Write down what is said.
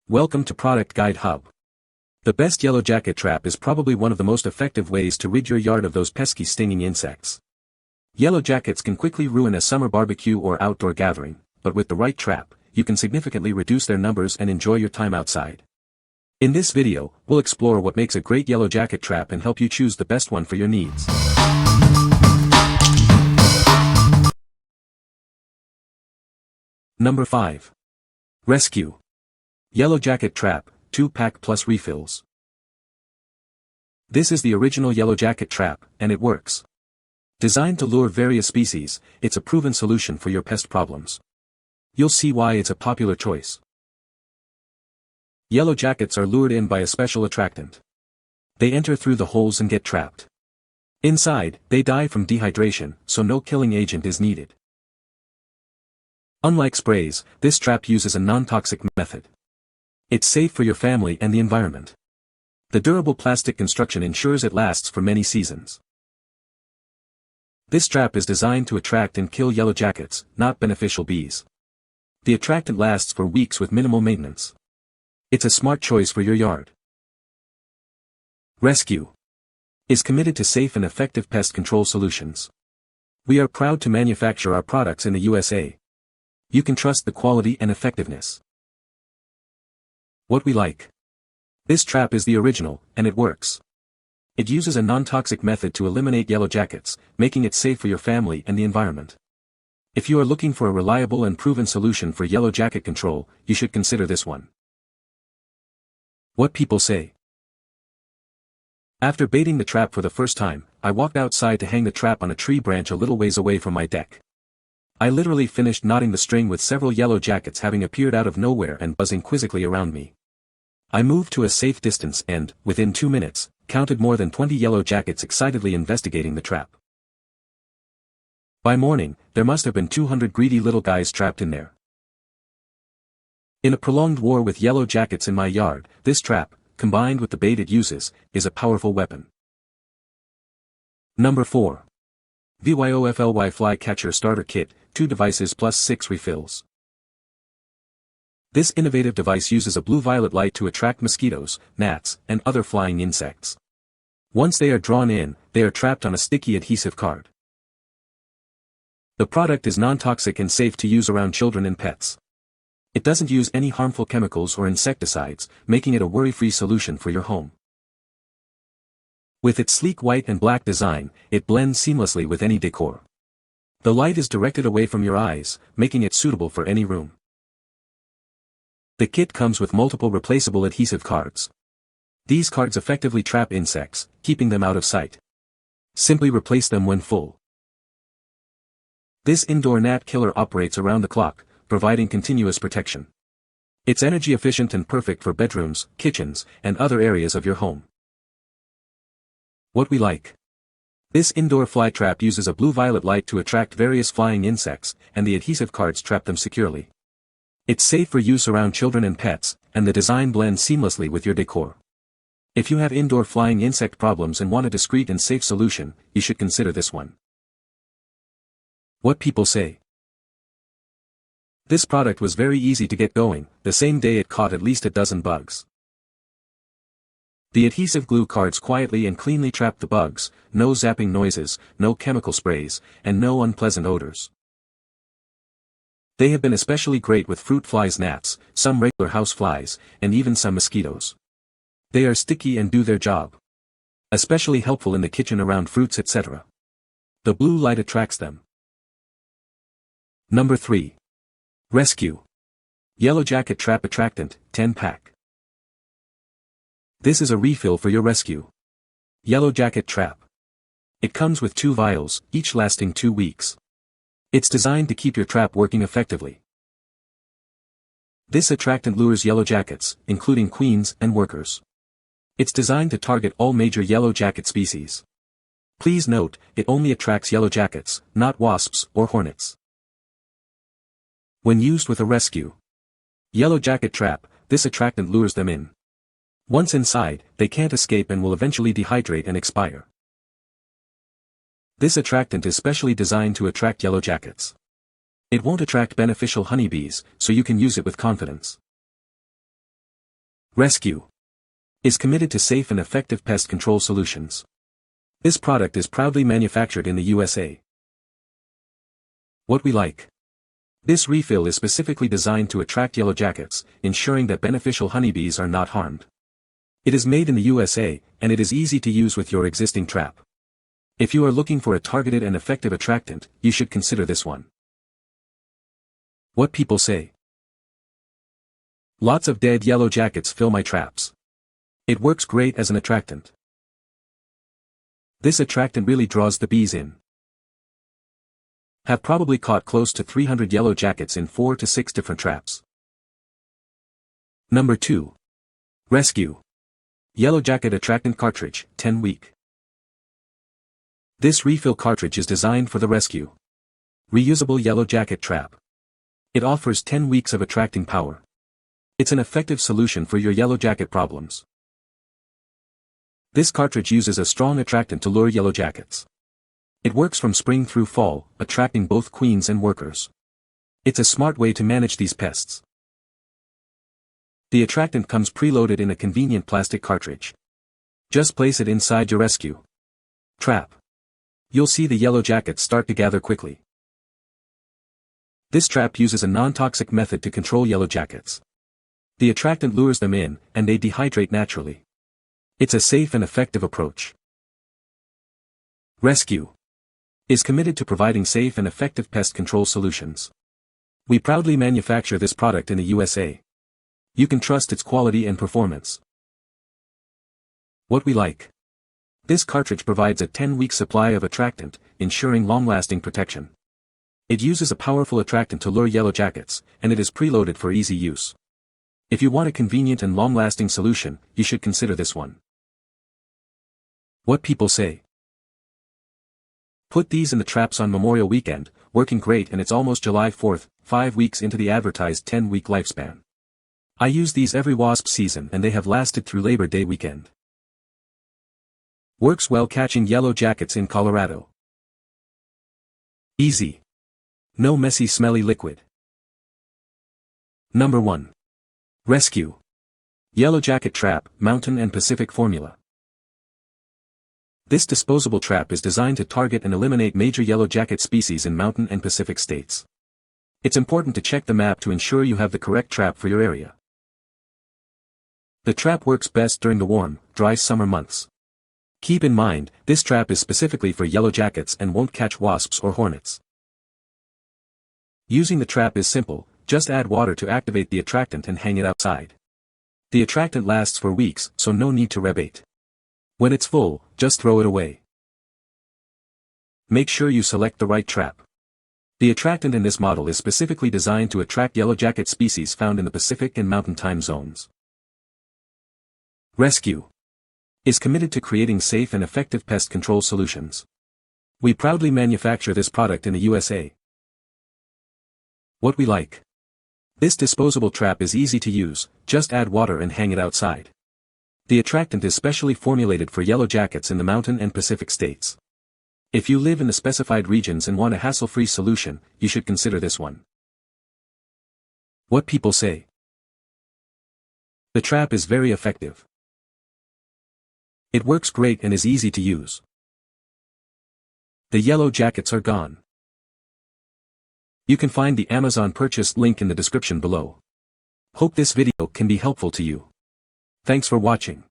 Welcome to Product Guide Hub. The best Yellowjacket trap is probably one of the most effective ways to rid your yard of those pesky stinging insects. Yellowjackets can quickly ruin a summer barbecue or outdoor gathering, but with the right trap, you can significantly reduce their numbers and enjoy your time outside. In this video, we'll explore what makes a great Yellowjacket trap and help you choose the best one for your needs. Number 5. Rescue Yellowjacket Trap, 2-pack plus refills. This is the original Yellowjacket trap, and it works. Designed to lure various species, it's a proven solution for your pest problems. You'll see why it's a popular choice. Yellowjackets are lured in by a special attractant. They enter through the holes and get trapped. Inside, they die from dehydration, so no killing agent is needed. Unlike sprays, this trap uses a non-toxic method. It's safe for your family and the environment. The durable plastic construction ensures it lasts for many seasons. This trap is designed to attract and kill yellowjackets, not beneficial bees. The attractant lasts for weeks with minimal maintenance. It's a smart choice for your yard. Rescue is committed to safe and effective pest control solutions. We are proud to manufacture our products in the USA. You can trust the quality and effectiveness. What we like. This trap is the original, and it works. It uses a non-toxic method to eliminate yellowjackets, making it safe for your family and the environment. If you are looking for a reliable and proven solution for yellowjacket control, you should consider this one. What people say. After baiting the trap for the first time, I walked outside to hang the trap on a tree branch a little ways away from my deck. I literally finished knotting the string with several yellowjackets having appeared out of nowhere and buzzing quizzically around me. I moved to a safe distance and, within 2 minutes, counted more than 20 yellowjackets excitedly investigating the trap. By morning, there must have been 200 greedy little guys trapped in there. In a prolonged war with yellowjackets in my yard, this trap, combined with the bait it uses, is a powerful weapon. Number 4. VEYOFLY Fly Catcher Starter Kit, 2 devices plus 6 refills. This innovative device uses a blue-violet light to attract mosquitoes, gnats, and other flying insects. Once they are drawn in, they are trapped on a sticky adhesive card. The product is non-toxic and safe to use around children and pets. It doesn't use any harmful chemicals or insecticides, making it a worry-free solution for your home. With its sleek white and black design, it blends seamlessly with any decor. The light is directed away from your eyes, making it suitable for any room. The kit comes with multiple replaceable adhesive cards. These cards effectively trap insects, keeping them out of sight. Simply replace them when full. This indoor gnat killer operates around the clock, providing continuous protection. It's energy efficient and perfect for bedrooms, kitchens, and other areas of your home. What we like. This indoor fly trap uses a blue-violet light to attract various flying insects, and the adhesive cards trap them securely. It's safe for use around children and pets, and the design blends seamlessly with your decor. If you have indoor flying insect problems and want a discreet and safe solution, you should consider this one. What people say. This product was very easy to get going, the same day it caught at least a dozen bugs. The adhesive glue cards quietly and cleanly trap the bugs, no zapping noises, no chemical sprays, and no unpleasant odors. They have been especially great with fruit flies, gnats, some regular house flies, and even some mosquitoes. They are sticky and do their job. Especially helpful in the kitchen around fruits, etc. The blue light attracts them. Number 3. Rescue Yellowjacket Trap Attractant, 10-pack. This is a refill for your rescue Yellowjacket trap. It comes with 2 vials, each lasting 2 weeks. It's designed to keep your trap working effectively. This attractant lures yellowjackets, including queens and workers. It's designed to target all major yellowjacket species. Please note, it only attracts yellowjackets, not wasps or hornets. When used with a rescue Yellowjacket trap, this attractant lures them in. Once inside, they can't escape and will eventually dehydrate and expire. This attractant is specially designed to attract yellowjackets. It won't attract beneficial honeybees, so you can use it with confidence. Rescue is committed to safe and effective pest control solutions. This product is proudly manufactured in the USA. What we like. This refill is specifically designed to attract yellowjackets, ensuring that beneficial honeybees are not harmed. It is made in the USA, and it is easy to use with your existing trap. If you are looking for a targeted and effective attractant, you should consider this one. What people say. Lots of dead yellowjackets fill my traps. It works great as an attractant. This attractant really draws the bees in. Have probably caught close to 300 yellowjackets in 4 to 6 different traps. Number 2. Rescue. Yellowjacket Attractant Cartridge, 10-week. This refill cartridge is designed for the rescue. Reusable Yellowjacket Trap. It offers 10 weeks of attracting power. It's an effective solution for your yellowjacket problems. This cartridge uses a strong attractant to lure yellowjackets. It works from spring through fall, attracting both queens and workers. It's a smart way to manage these pests. The attractant comes preloaded in a convenient plastic cartridge. Just place it inside your rescue trap. You'll see the yellowjackets start to gather quickly. This trap uses a non-toxic method to control yellowjackets. The attractant lures them in, and they dehydrate naturally. It's a safe and effective approach. Rescue is committed to providing safe and effective pest control solutions. We proudly manufacture this product in the USA. You can trust its quality and performance. What we like. This cartridge provides a 10-week supply of attractant, ensuring long-lasting protection. It uses a powerful attractant to lure yellowjackets, and it is preloaded for easy use. If you want a convenient and long-lasting solution, you should consider this one. What people say. Put these in the traps on Memorial Weekend, working great, and it's almost July 4th, 5 weeks into the advertised 10-week lifespan. I use these every wasp season and they have lasted through Labor Day weekend. Works well catching yellowjackets in Colorado. Easy. No messy smelly liquid. Number 1. Rescue. Yellowjacket Trap, Mountain and Pacific Formula. This disposable trap is designed to target and eliminate major yellowjacket species in mountain and Pacific states. It's important to check the map to ensure you have the correct trap for your area. The trap works best during the warm, dry summer months. Keep in mind, this trap is specifically for yellowjackets and won't catch wasps or hornets. Using the trap is simple, just add water to activate the attractant and hang it outside. The attractant lasts for weeks, so no need to rebate. When it's full, just throw it away. Make sure you select the right trap. The attractant in this model is specifically designed to attract yellowjacket species found in the Pacific and mountain time zones. Rescue is committed to creating safe and effective pest control solutions. We proudly manufacture this product in the USA. What we like. This disposable trap is easy to use, just add water and hang it outside. The attractant is specially formulated for yellowjackets in the mountain and Pacific states. If you live in the specified regions and want a hassle-free solution, you should consider this one. What people say. The trap is very effective. It works great and is easy to use. The yellowjackets are gone. You can find the Amazon purchase link in the description below. Hope this video can be helpful to you. Thanks for watching.